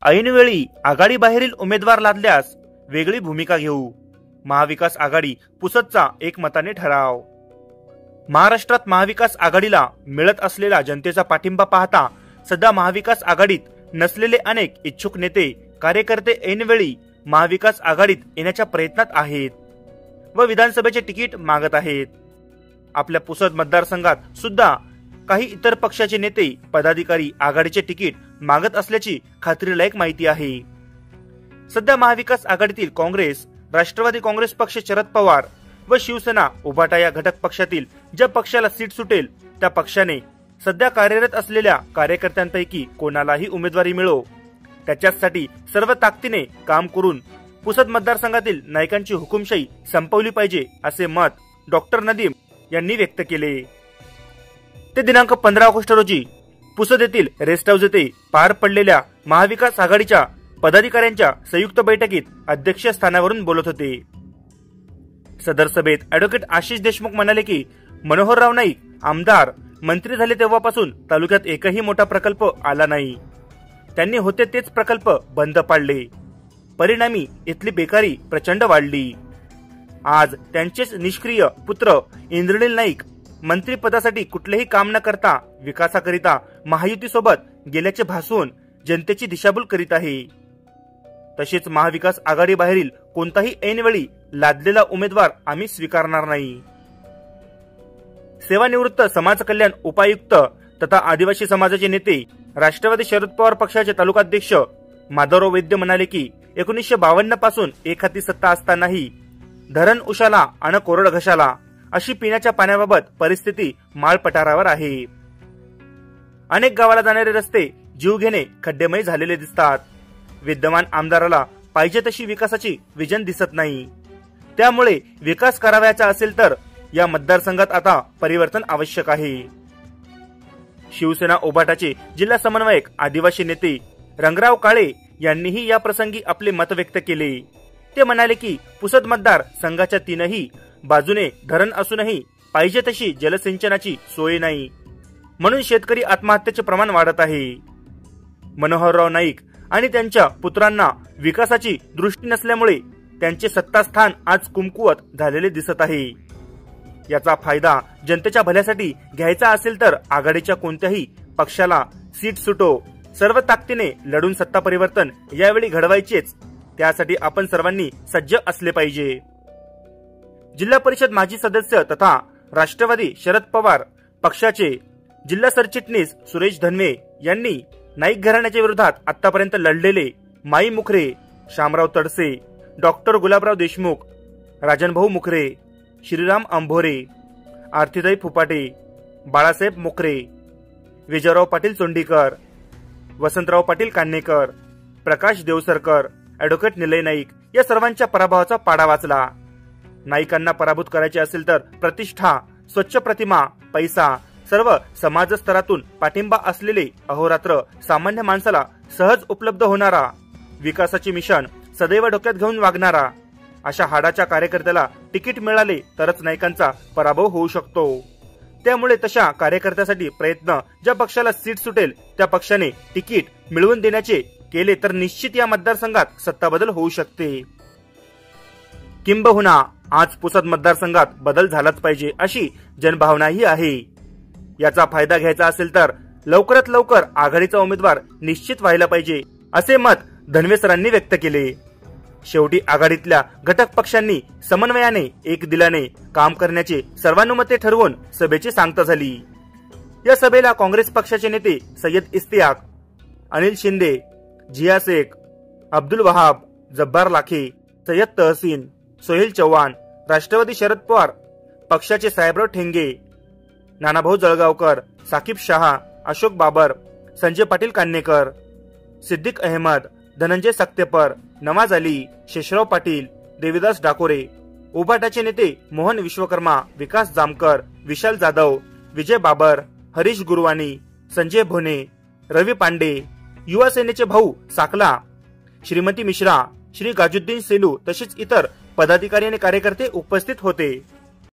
ऐनवेळी आघाडी बाहेरील उमेदवार लादल्यास वेगळी भूमिका घेऊ, महाविकास आघाडी पुसदचा एकमताने ठराव। महाराष्ट्रात महाविकास आघाडीला मिळत असलेला जनतेचा पाठिंबा पाहता सध्या महाविकास आघाडीत नसलेले अनेक इच्छुक नेते कार्यकर्ते ऐनवेळी महाविकास आघाडीत येण्याच्या प्रयत्नात आहेत व विधानसभेचे तिकीट मागत आहेत। आपल्या पुसद मतदारसंघात सुद्धा काही इतर पक्षाचे नेते पदाधिकारी आघाडीचे तिकीट मागत असल्याची खात्रीलायक माहिती आहे। सध्या महाविकास आघाडीतील काँग्रेस, राष्ट्रवादी काँग्रेस पक्ष, शरद पवार व शिवसेना उभाटा या घटक पक्षातील ज्या पक्षाला सीट सुटेल त्या पक्षाने सध्या कार्यरत असलेल्या कार्यकर्त्यांपैकी कोणालाही उमेदवारी मिळो त्याच्यासाठी सर्व ताकदीने काम करून पुसद मतदारसंघातील नायकांची हुकुमशाही संपवली पाहिजे असे मत डॉक्टर नदीम यांनी व्यक्त केले। ते दिनांक 15 ऑगस्ट रोजी पुसद येथील रेस्ट हाऊस येथे पार पडलेल्या महाविकास आघाडीच्या पदाधिकाऱ्यांच्या संयुक्त बैठकीत अध्यक्षस्थानावरून बोलत होते। सदर सभेत ॲडव्होकेट आशिष देशमुख म्हणाले की मनोहरराव नाईक आमदार मंत्री झाले तेव्हापासून तालुक्यात एकही मोठा प्रकल्प आला नाही। त्यांनी होते तेच प्रकल्प बंद पाडले, परिणामी इथली बेकारी प्रचंड वाढली। आज त्यांचेच निष्क्रिय पुत्र इंद्रनील नाईक मंत्रिपदासाठी कुठलेही काम न करता विकासाकरिता महायुतीसोबत गेल्याचे भासून जनतेची दिशाभूल करीत आहे। तसेच महाविकास आघाडी बाहेरील कोणताही ऐनवेळी लादलेला उमेदवार आम्ही स्वीकारणार नाही। सेवानिवृत्त समाज कल्याण उपायुक्त तथा आदिवासी समाजाचे नेते राष्ट्रवादी शरद पवार पक्षाचे तालुकाध्यक्ष माधवराव वैद्य म्हणाले की 1952 पासून एक हाती सत्ता असतानाही धरण उशाला आणि कोरड घशाला अशी पिण्याच्या पाण्याबाबत परिस्थिती माळपटारावर आहे। अनेक गावाला जाणारे रस्ते जीवघेणे खड्डेमय झालेले दिसतात। विद्यमान आमदाराला पाहिजे तशी विकासाची विजन दिसत नाही। त्यामुळे विकास करावयाचा असेल तर या मतदारसंघात आता परिवर्तन आवश्यक आहे। शिवसेना उभाटाचे जिल्हा समन्वयक आदिवासी नेते रंगराव काळे यांनीही या प्रसंगी आपले मत व्यक्त केले। ते म्हणाले की पुसद मतदार संघाच्या तीनही बाजूने धरण असूनही पाहिजे तशी जलसिंचनाची सोय नाही, म्हणून शेतकरी आत्महत्येचे प्रमाण वाढत आहे। मनोहरराव नाईक आणि त्यांच्या पुत्रांना विकासाची दृष्टी नसल्यामुळे त्यांचे सत्तास्थान आज कुमकुवत झालेले दिसत आहे। याचा फायदा जनतेच्या भल्यासाठी घ्यायचा असेल तर आघाडीच्या कोणत्याही पक्षाला सीट सुटो, सर्व ताकदीने लढून सत्ता परिवर्तन यावेळी घडवायचेच। त्यासाठी आपण सर्वांनी सज्ज असले पाहिजे। जिल्हा परिषद माजी सदस्य तथा राष्ट्रवादी शरद पवार पक्षाचे जिल्हा सरचिटणीस सुरेश धनवे यांनी नाईक घराण्याच्या विरोधात आतापर्यंत लढलेले माई मुखरे, शामराव तडसे, डॉक्टर गुलाबराव देशमुख, राजनभाऊ मुखरे, श्रीराम अंभोरे, आरतीताई फुपाटे, बाळासाहेब मोखरे, विजयराव पाटील चोंडीकर, वसंतराव पाटील कान्हेकर, प्रकाश देवसरकर, ॲडव्होकेट निलय नाईक या सर्वांच्या पराभवाचा पाडा वाचला। नाईकांना पराभूत करायचे असेल तर प्रतिष्ठा, स्वच्छ प्रतिमा, पैसा, सर्व समाज स्तरातून पाठिंबा असलेले अहोरात्र सामान्य माणसाला सहज उपलब्ध होणारा, विकासाचे मिशन सदैव डोक्यात घेऊन वागणारा अशा हाडाच्या कार्यकर्त्याला तिकीट मिळाले तरच नाईकांचा पराभव होऊ शकतो। त्यामुळे तशा कार्यकर्त्यासाठी प्रयत्न ज्या पक्षाला सीट सुटेल त्या पक्षाने तिकीट मिळवून देण्याचे केले तर निश्चित या मतदारसंघात सत्ता बदल होऊ शकते। किंबहुना आज पुसद मतदारसंघात बदल झालाच पाहिजे अशी जनभावनाही आहे। याचा फायदा घ्यायचा असेल तर लवकरात लवकर आघाडीचा उमेदवार निश्चित व्हायला पाहिजे असे मत धनवे सरांनी व्यक्त केले। शेवटी आघाडीतल्या घटक पक्षांनी समन्वयाने एक दिलाने काम करण्याचे सर्वानुमते ठरवून सभेची सांगता झाली। या सभेला काँग्रेस पक्षाचे नेते सय्यद इस्तियाक, अनिल शिंदे, जिया शेख, अब्दुल वहाब, जब्बार लाखे, सय्यद तहसीन, सोहेल चव्हाण, राष्ट्रवादी शरद पवार पक्षाचे साहेबराव ठेंगे, नानाभाऊ जळगावकर, साकीब शहा, अशोक बाबर, संजय पाटील कान्हेकर, सिद्दीक अहमद, धनंजय सक्तेपर, नवाज अली, शेषराव पाटील, देवीदास डाकोरे, उभाटाचे नेते मोहन विश्वकर्मा, विकास जामकर, विशाल जाधव, विजय बाबर, हरीश गुरुवानी, संजय भोने, रवी पांडे, युवा सेनेचे भाऊ साकला, श्रीमती मिश्रा, श्री गाजुद्दीन सेलू तसेच इतर पदाधिकारी आणि कार्यकर्ते उपस्थित होते।